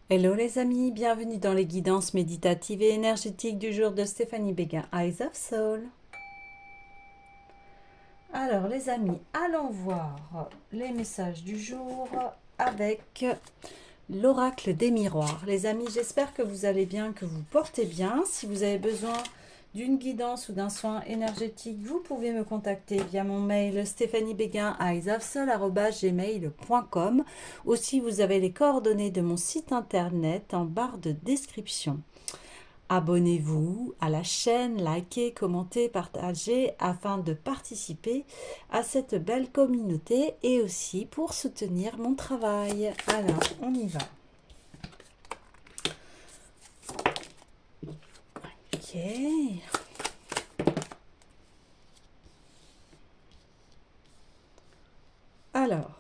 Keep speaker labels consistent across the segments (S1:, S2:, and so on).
S1: Hello les amis, bienvenue dans les guidances méditatives et énergétiques du jour de Stéphanie Béguin, Eyes of Soul. Alors les amis, allons voir les messages du jour avec l'oracle des miroirs. Les amis, j'espère que vous allez bien, que vous portez bien. Si vous avez besoin d'une guidance ou d'un soin énergétique, vous pouvez me contacter via mon mail stephaniebéguin@gmail.com. Aussi, vous avez les coordonnées de mon site internet en barre de description. Abonnez-vous à la chaîne, likez, commentez, partagez afin de participer à cette belle communauté et aussi pour soutenir mon travail. Alors, on y va. Ok. Alors,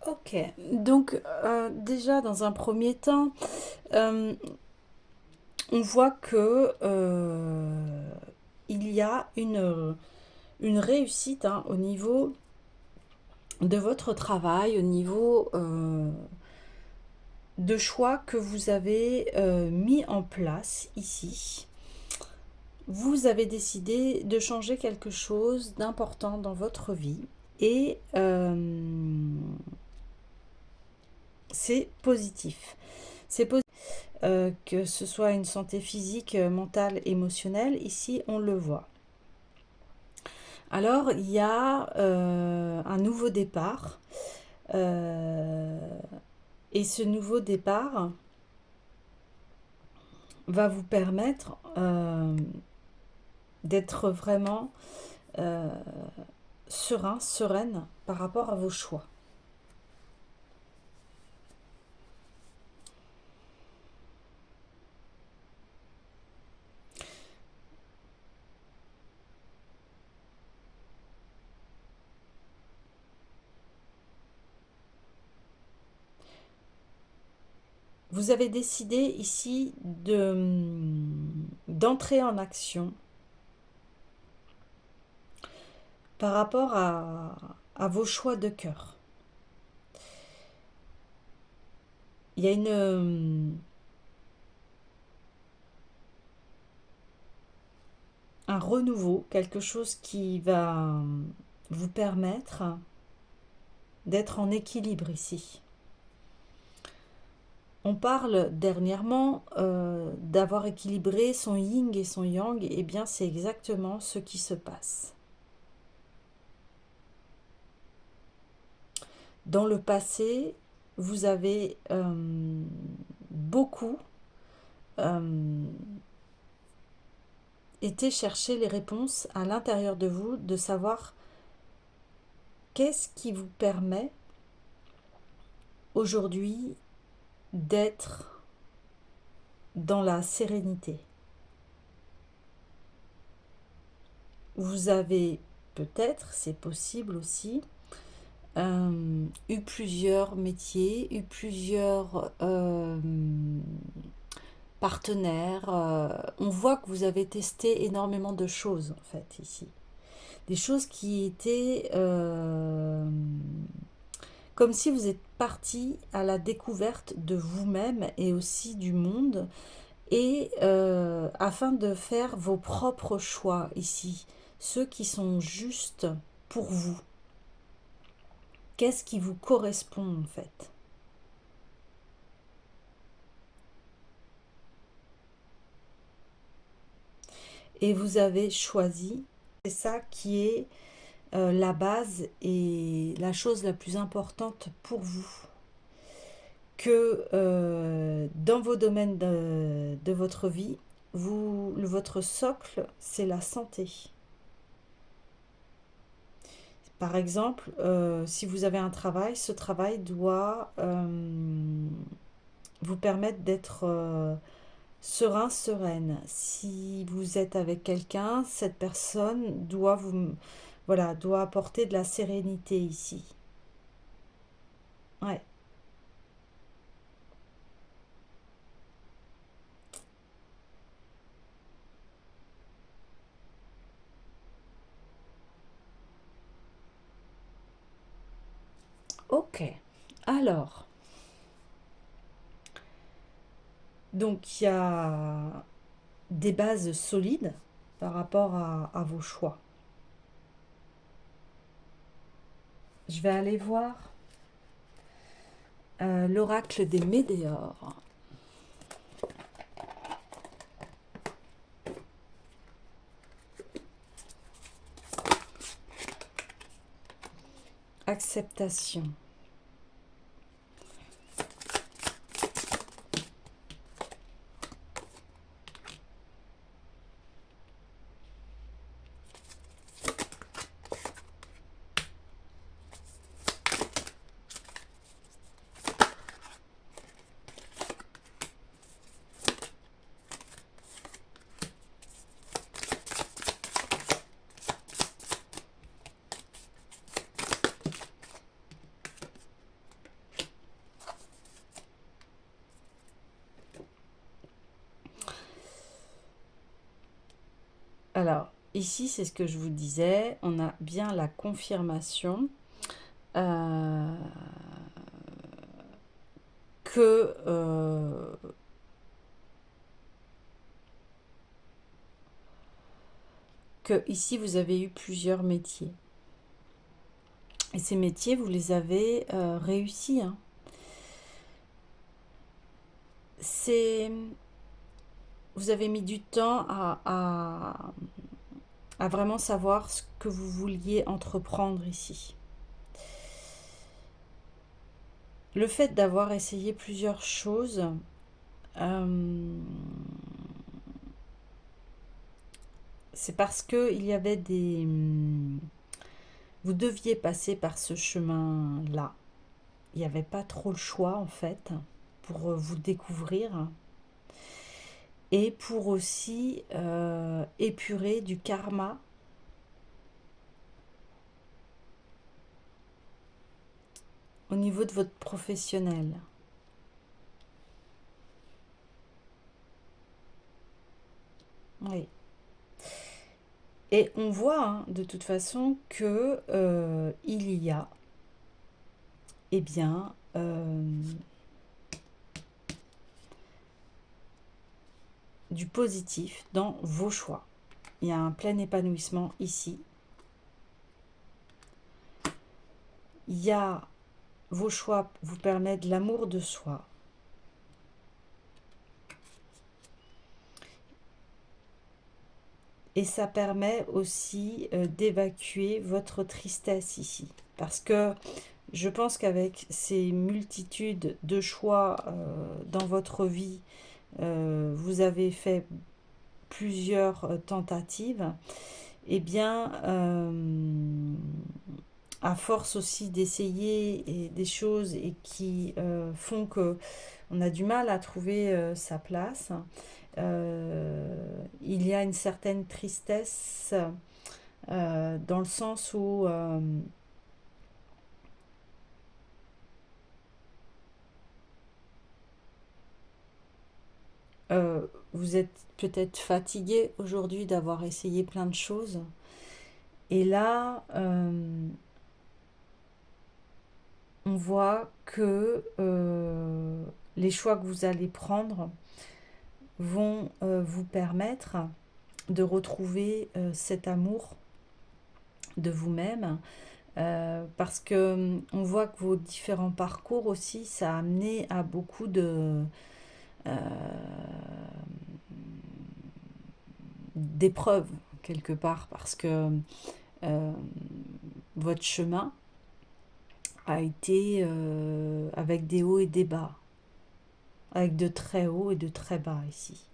S1: ok. Donc, déjà, dans un premier temps, on voit que il y a une réussite au niveau de votre travail, au niveau de choix que vous avez mis en place ici. Vous avez décidé de changer quelque chose d'important dans votre vie et c'est positif. C'est positif que ce soit une santé physique, mentale, émotionnelle. Ici, on le voit. Alors, il y a un nouveau départ. Et ce nouveau départ va vous permettre d'être vraiment serein, sereine par rapport à vos choix. Vous avez décidé ici d'entrer en action par rapport à vos choix de cœur. Il y a un renouveau, quelque chose qui va vous permettre d'être en équilibre ici. On parle dernièrement d'avoir équilibré son yin et son yang, et bien c'est exactement ce qui se passe. Dans le passé, vous avez beaucoup été chercher les réponses à l'intérieur de vous, de savoir qu'est-ce qui vous permet aujourd'hui d'être dans la sérénité. Vous avez peut-être, c'est possible aussi, eu plusieurs métiers, eu plusieurs partenaires. On voit que vous avez testé énormément de choses en fait ici. Des choses qui étaient comme si vous êtes parti à la découverte de vous-même et aussi du monde, et afin de faire vos propres choix ici, ceux qui sont justes pour vous. Qu'est-ce qui vous correspond en fait? et vous avez choisi. C'est ça qui est la base et la chose la plus importante pour vous. Que dans vos domaines de votre vie, votre socle, c'est la santé. Par exemple, si vous avez un travail, ce travail doit vous permettre d'être serein, sereine. Si vous êtes avec quelqu'un, cette personne doit voilà, doit apporter de la sérénité ici. Ouais. Ok. Alors, donc il y a des bases solides par rapport à vos choix. Je vais aller voir l'oracle des Médéors. Acceptation. Alors, ici, c'est ce que je vous disais, on a bien la confirmation euh, que ici, vous avez eu plusieurs métiers. Et ces métiers, vous les avez réussis. Hein. Vous avez mis du temps à vraiment savoir ce que vous vouliez entreprendre ici. Le fait d'avoir essayé plusieurs choses, c'est parce que il y avait vous deviez passer par ce chemin-là. Il n'y avait pas trop le choix en fait pour vous découvrir et pour aussi épurer du karma au niveau de votre professionnel. Oui. Et on voit hein, de toute façon que il y a, eh bien, du positif dans vos choix. Il y a un plein épanouissement ici. Il y a vos choix vous permettent l'amour de soi. Et ça permet aussi d'évacuer votre tristesse ici. Parce que je pense qu'avec ces multitudes de choix dans votre vie, vous avez fait plusieurs tentatives. Eh bien, à force aussi d'essayer des choses et qui font que on a du mal à trouver sa place, il y a une certaine tristesse dans le sens où vous êtes peut-être fatigué aujourd'hui d'avoir essayé plein de choses. Et là, on voit que les choix que vous allez prendre vont vous permettre de retrouver cet amour de vous-même. Parce que on voit que vos différents parcours aussi, ça a amené à beaucoup euh, d'épreuve quelque part parce que euh, votre chemin a été avec des hauts et des bas, avec de très hauts et de très bas ici.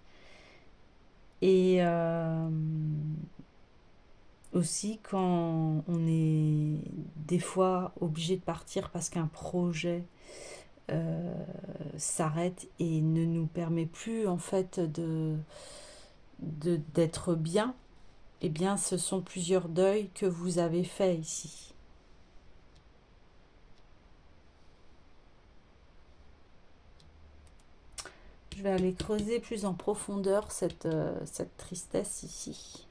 S1: Et aussi quand on est des fois obligé de partir parce qu'un projet euh, s'arrête et ne nous permet plus en fait d'être bien, eh bien ce sont plusieurs deuils que vous avez faits ici. Je vais aller creuser plus en profondeur cette tristesse ici.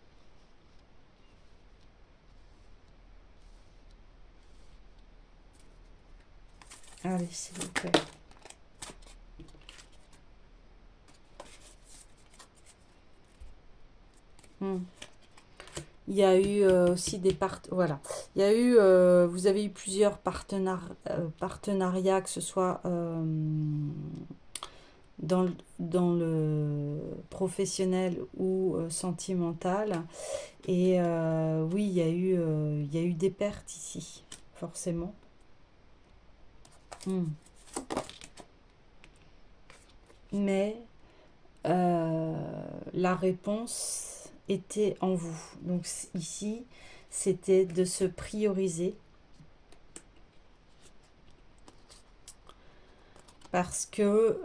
S1: Allez, s'il vous plaît. Hmm. Il y a eu aussi des voilà. Il y a eu, vous avez eu plusieurs partenariats, que ce soit dans le professionnel ou sentimental. Et oui, il y a eu des pertes ici, forcément. Hmm. Mais la réponse était en vous. Donc ici, c'était de se prioriser parce que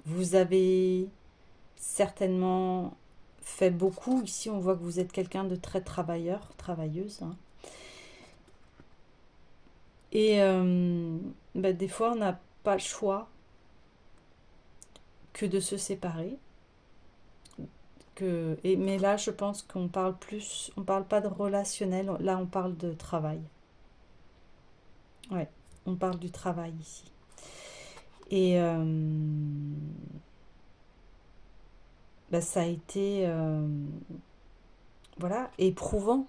S1: vous avez certainement fait beaucoup. Ici, on voit que vous êtes quelqu'un de très travailleur, travailleuse. Hein. Et bah, des fois, on n'a pas le choix que de se séparer. Mais là, je pense qu'on parle plus, on parle pas de relationnel, là, on parle de travail. Ouais, on parle du travail ici. Et bah, ça a été, voilà, éprouvant.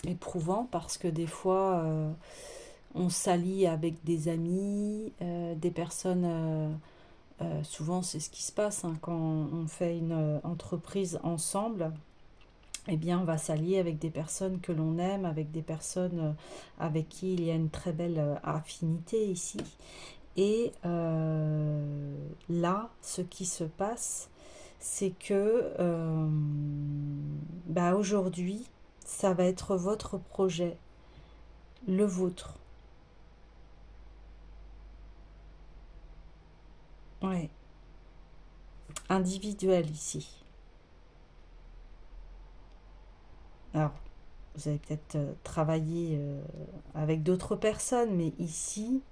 S1: Éprouvant parce que des fois, on s'allie avec des amis, des personnes. Souvent, c'est ce qui se passe hein, quand on fait une entreprise ensemble. Eh bien, on va s'allier avec des personnes que l'on aime, avec des personnes avec qui il y a une très belle affinité ici. Et là, ce qui se passe, c'est que bah aujourd'hui, ça va être votre projet, le vôtre. Ouais, individuel ici. Alors, vous avez peut-être travaillé avec d'autres personnes, mais ici,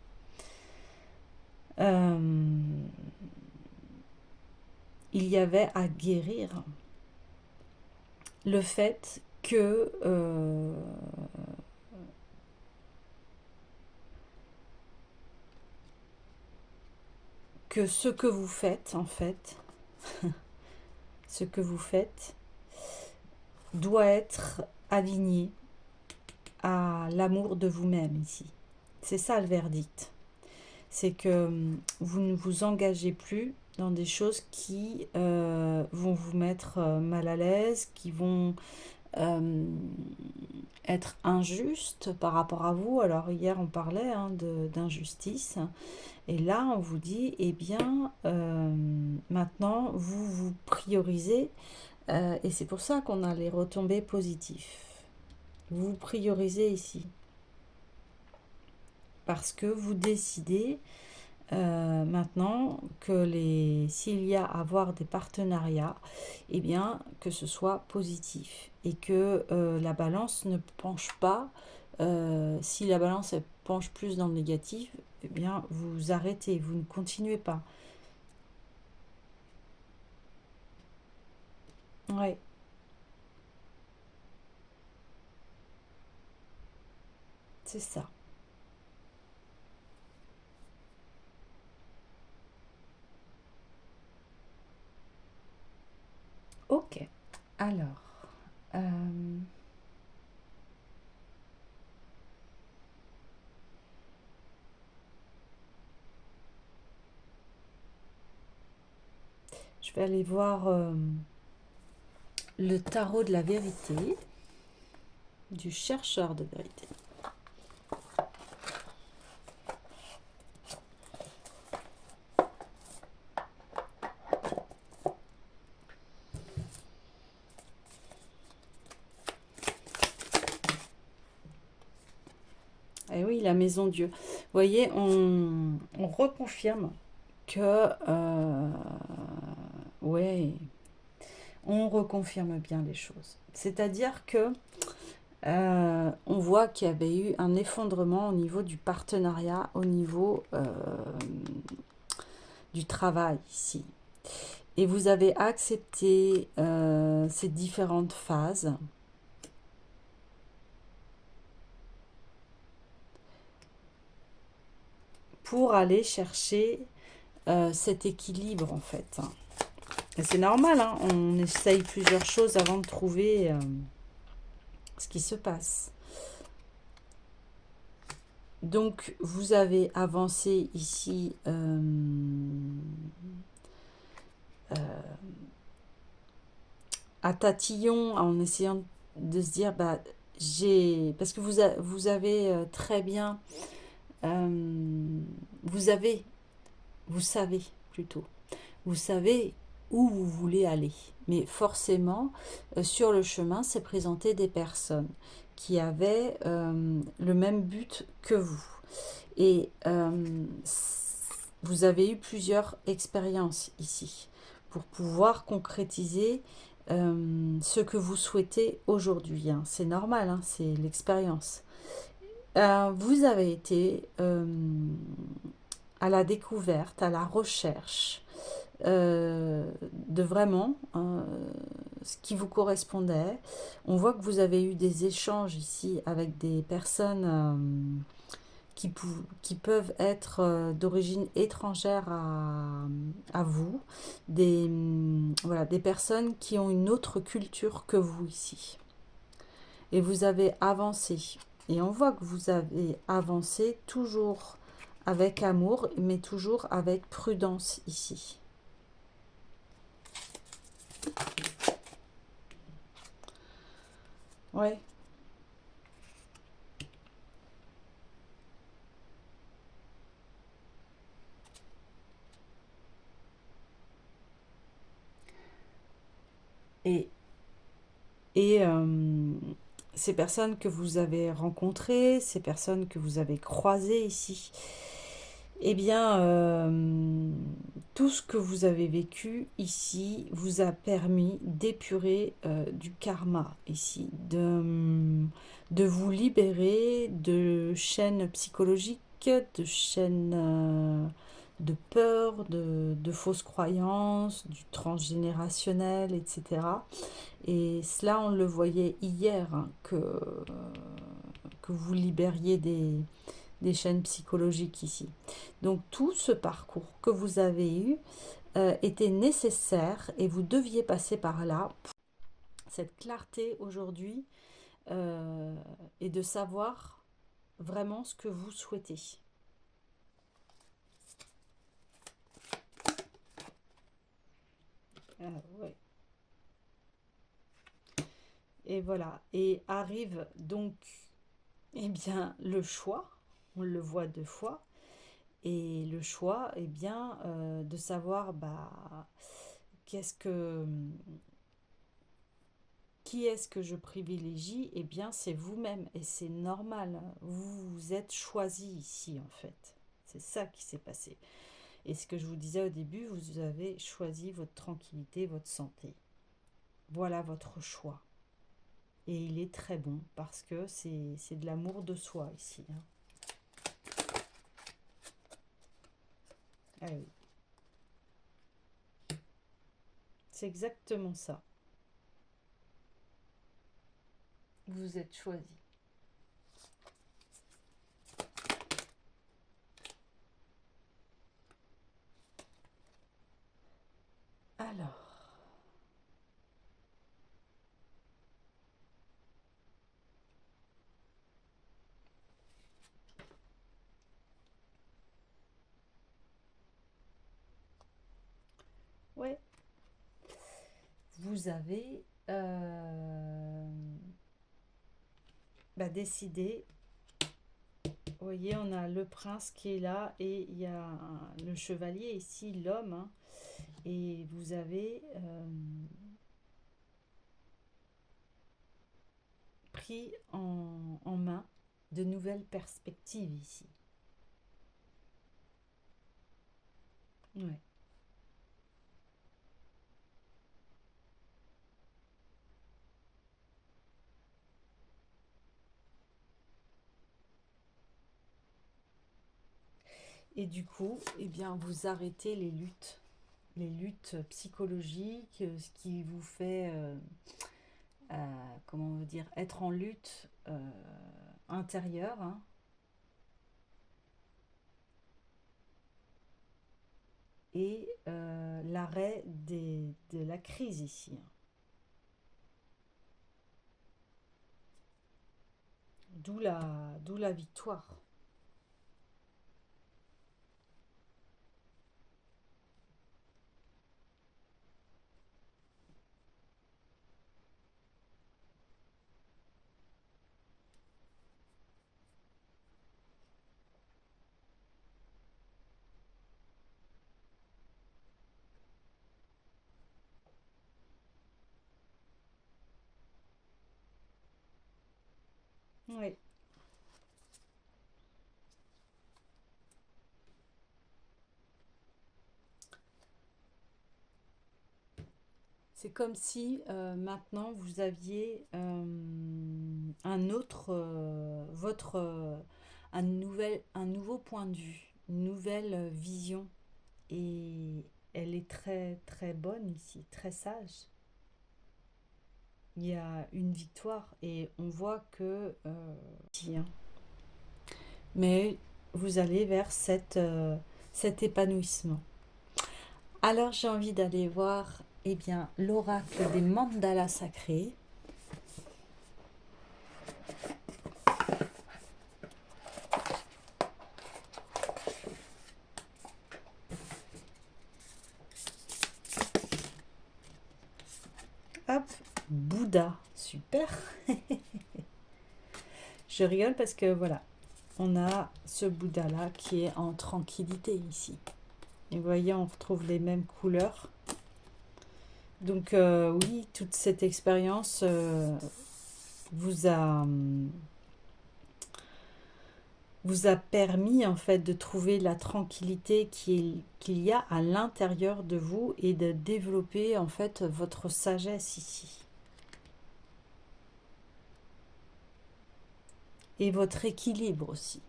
S1: euh, il y avait à guérir le fait que ce que vous faites, en fait, ce que vous faites doit être aligné à l'amour de vous-même ici. C'est ça le verdict. C'est que vous ne vous engagez plus dans des choses qui vont vous mettre mal à l'aise, qui vont euh, être injustes par rapport à vous. Alors hier on parlait hein, d'injustice et là on vous dit eh bien maintenant vous vous priorisez et c'est pour ça qu'on a les retombées positives. Vous priorisez ici parce que vous décidez maintenant que s'il y a à avoir des partenariats, eh bien que ce soit positif et que la balance ne penche pas. Si la balance elle penche plus dans le négatif, eh bien vous arrêtez, vous ne continuez pas. Ouais, c'est ça. Ok. Alors, euh, vais aller voir le tarot de la vérité, du chercheur de vérité. Eh oui, la maison Dieu. Vous voyez, on reconfirme que, ouais, on reconfirme bien les choses. C'est-à-dire que on voit qu'il y avait eu un effondrement au niveau du partenariat, au niveau du travail ici. Et vous avez accepté ces différentes phases pour aller chercher cet équilibre en fait. Et c'est normal, hein, on essaye plusieurs choses avant de trouver ce qui se passe. Donc vous avez avancé ici à tatillon en essayant de se dire bah j'ai parce que vous avez très bien vous savez plutôt vous savez où vous voulez aller, mais forcément sur le chemin s'est présenté des personnes qui avaient le même but que vous et vous avez eu plusieurs expériences ici pour pouvoir concrétiser ce que vous souhaitez aujourd'hui, hein. C'est normal, hein, c'est l'expérience. Vous avez été à la découverte, à la recherche de vraiment ce qui vous correspondait. On voit que vous avez eu des échanges ici avec des personnes qui peuvent être d'origine étrangère à vous, voilà, des personnes qui ont une autre culture que vous ici. Et vous avez avancé. Et on voit que vous avez avancé toujours avec amour, mais toujours avec prudence ici. Ouais. Et, et ces personnes que vous avez rencontrées, ces personnes que vous avez croisées ici, eh bien, tout ce que vous avez vécu ici vous a permis d'épurer du karma ici, de vous libérer de chaînes psychologiques, de chaînes de peur, de fausses croyances, du transgénérationnel, etc. Et cela, on le voyait hier, hein, que vous libériez des chaînes psychologiques ici. Donc tout ce parcours que vous avez eu était nécessaire et vous deviez passer par là. Cette clarté aujourd'hui est de savoir vraiment ce que vous souhaitez. Ouais. Et voilà. Et arrive donc eh bien, le choix. On le voit deux fois. Et le choix, eh bien, de savoir bah, qu'est-ce que, qui est-ce que je privilégie. Eh bien, c'est vous-même. Et c'est normal. Vous vous êtes choisi ici, en fait. C'est ça qui s'est passé. Et ce que je vous disais au début, vous avez choisi votre tranquillité, votre santé. Voilà votre choix. Et il est très bon parce que c'est de l'amour de soi ici, hein. Ah oui, c'est exactement ça. Vous êtes choisi. Alors, ouais, vous avez décidé. Vous voyez, on a le prince qui est là et il y a le chevalier ici, l'homme, hein, et vous avez pris en main de nouvelles perspectives ici. Ouais. Et du coup, eh bien, vous arrêtez les luttes psychologiques, ce qui vous fait, comment on veut dire, être en lutte intérieure, hein, et l'arrêt de la crise ici, hein. D'où la victoire. Oui. C'est comme si maintenant vous aviez un autre, un nouveau point de vue, une nouvelle vision. Et elle est très très bonne ici, très sage. Il y a une victoire et on voit que hein, mais vous allez vers cet épanouissement. Alors j'ai envie d'aller voir eh bien l'oracle des mandalas sacrés. Hop, Bouddha, super. Je rigole parce que voilà, on a ce Bouddha là qui est en tranquillité ici. Et vous voyez, on retrouve les mêmes couleurs. Donc oui, toute cette expérience vous a permis en fait de trouver la tranquillité qu'il y a à l'intérieur de vous et de développer en fait votre sagesse ici. Et votre équilibre aussi.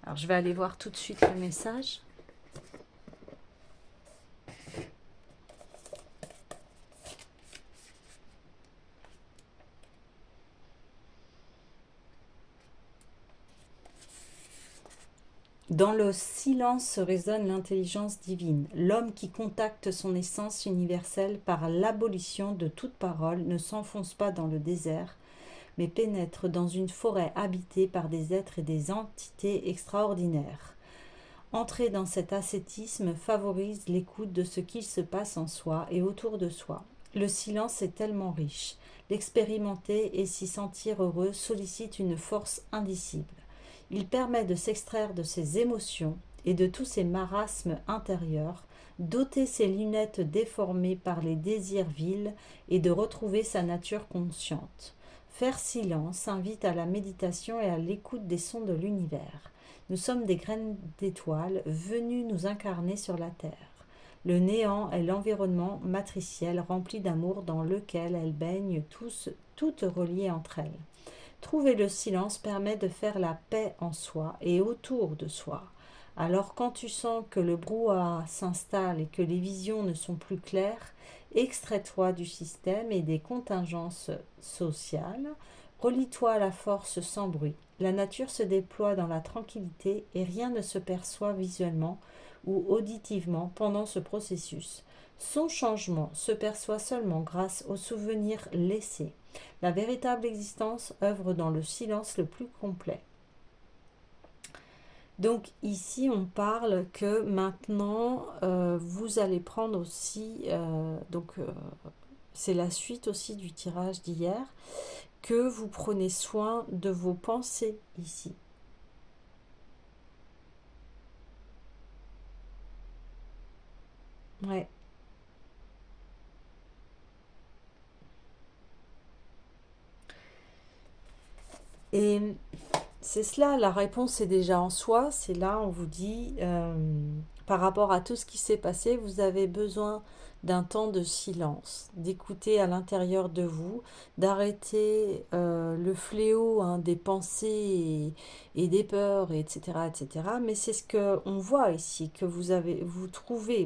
S1: Alors je vais aller voir tout de suite le message. Dans le silence résonne l'intelligence divine. L'homme qui contacte son essence universelle par l'abolition de toute parole ne s'enfonce pas dans le désert, mais pénètre dans une forêt habitée par des êtres et des entités extraordinaires. Entrer dans cet ascétisme favorise l'écoute de ce qu'il se passe en soi et autour de soi. Le silence est tellement riche. L'expérimenter et s'y sentir heureux sollicite une force indicible. Il permet de s'extraire de ses émotions et de tous ses marasmes intérieurs, d'ôter ses lunettes déformées par les désirs vils et de retrouver sa nature consciente. Faire silence invite à la méditation et à l'écoute des sons de l'univers. Nous sommes des graines d'étoiles venues nous incarner sur la terre. Le néant est l'environnement matriciel rempli d'amour dans lequel elles baignent toutes reliées entre elles. Trouver le silence permet de faire la paix en soi et autour de soi. Alors quand tu sens que le brouhaha s'installe et que les visions ne sont plus claires, extrais-toi du système et des contingences sociales, relie-toi à la force sans bruit. La nature se déploie dans la tranquillité et rien ne se perçoit visuellement ou auditivement pendant ce processus. Son changement se perçoit seulement grâce aux souvenirs laissés. La véritable existence œuvre dans le silence le plus complet. Donc ici, on parle que maintenant, vous allez prendre aussi, c'est la suite aussi du tirage d'hier, que vous prenez soin de vos pensées ici. Ouais. Et c'est cela, la réponse est déjà en soi. C'est là, on vous dit, par rapport à tout ce qui s'est passé, vous avez besoin d'un temps de silence, d'écouter à l'intérieur de vous, d'arrêter le fléau hein, des pensées et des peurs, etc., etc. Mais c'est ce que on voit ici, que vous trouvez,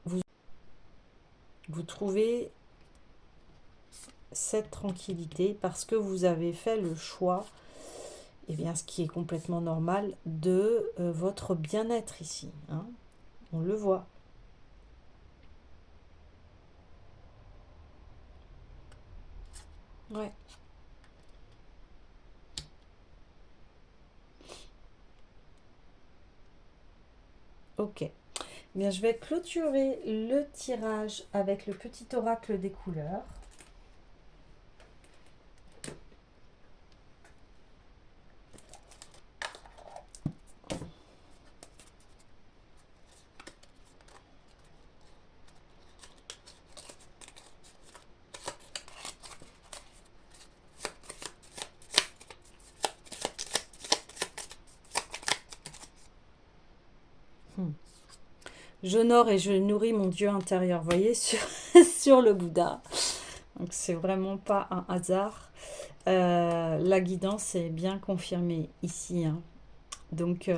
S1: vous, vous trouvez cette tranquillité parce que vous avez fait le choix eh bien, ce qui est complètement normal, de votre bien-être ici. Hein. On le voit. Ouais. Ok. Eh bien, je vais clôturer le tirage avec le petit oracle des couleurs. Hmm. J'honore et je nourris mon Dieu intérieur, vous voyez, sur le Bouddha. Donc, c'est vraiment pas un hasard. La guidance est bien confirmée ici. Hein. Donc,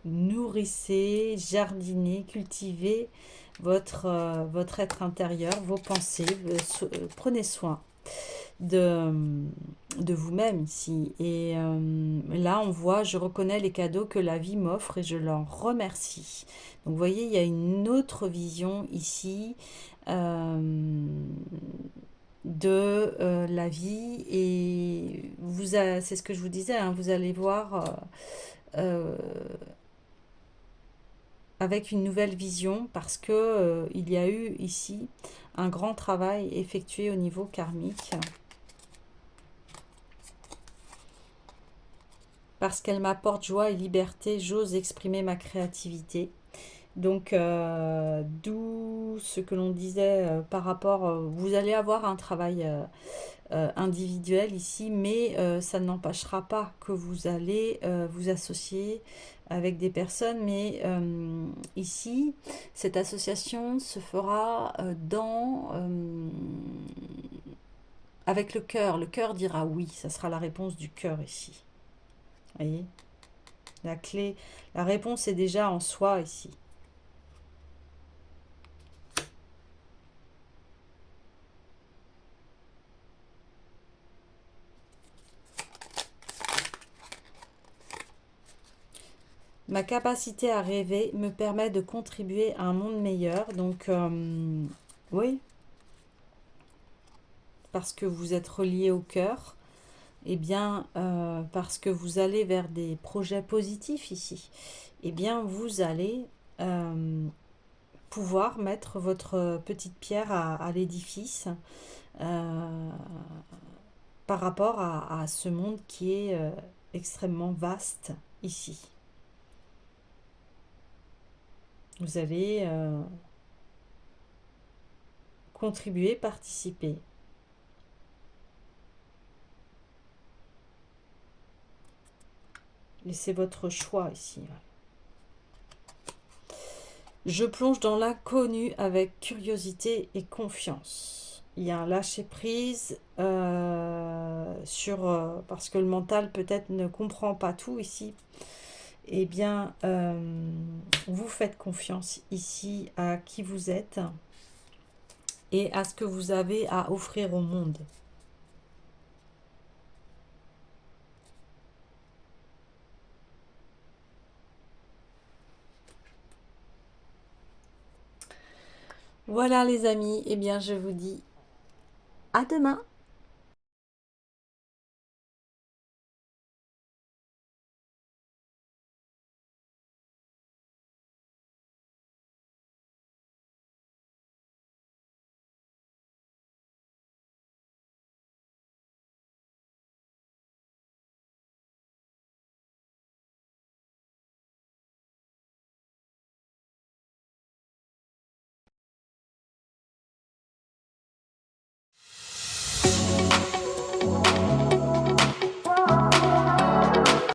S1: nourrissez, jardinez, cultivez votre être intérieur, vos pensées. Prenez soin de, de vous-même ici. Et là, on voit, je reconnais les cadeaux que la vie m'offre et je l'en remercie. Donc, vous voyez, il y a une autre vision ici. De la vie et c'est ce que je vous disais, hein, vous allez voir euh, avec une nouvelle vision parce que il y a eu ici un grand travail effectué au niveau karmique parce qu'elle m'apporte joie et liberté, j'ose exprimer ma créativité. Donc, d'où ce que l'on disait par rapport, vous allez avoir un travail individuel ici, mais ça n'empêchera pas que vous allez vous associer avec des personnes. Mais ici, cette association se fera avec le cœur. Le cœur dira oui, ça sera la réponse du cœur ici. Vous voyez, la clé, la réponse est déjà en soi ici. Ma capacité à rêver me permet de contribuer à un monde meilleur. Donc, oui, parce que vous êtes relié au cœur, eh bien, parce que vous allez vers des projets positifs ici, eh bien, vous allez pouvoir mettre votre petite pierre à l'édifice euh, par rapport à ce monde qui est extrêmement vaste ici. Vous allez contribuer, participer. Laissez votre choix ici. Je plonge dans l'inconnu avec curiosité et confiance. Il y a un lâcher-prise parce que le mental peut-être ne comprend pas tout ici. Eh bien, vous faites confiance ici à qui vous êtes et à ce que vous avez à offrir au monde. Voilà les amis, eh bien je vous dis à demain.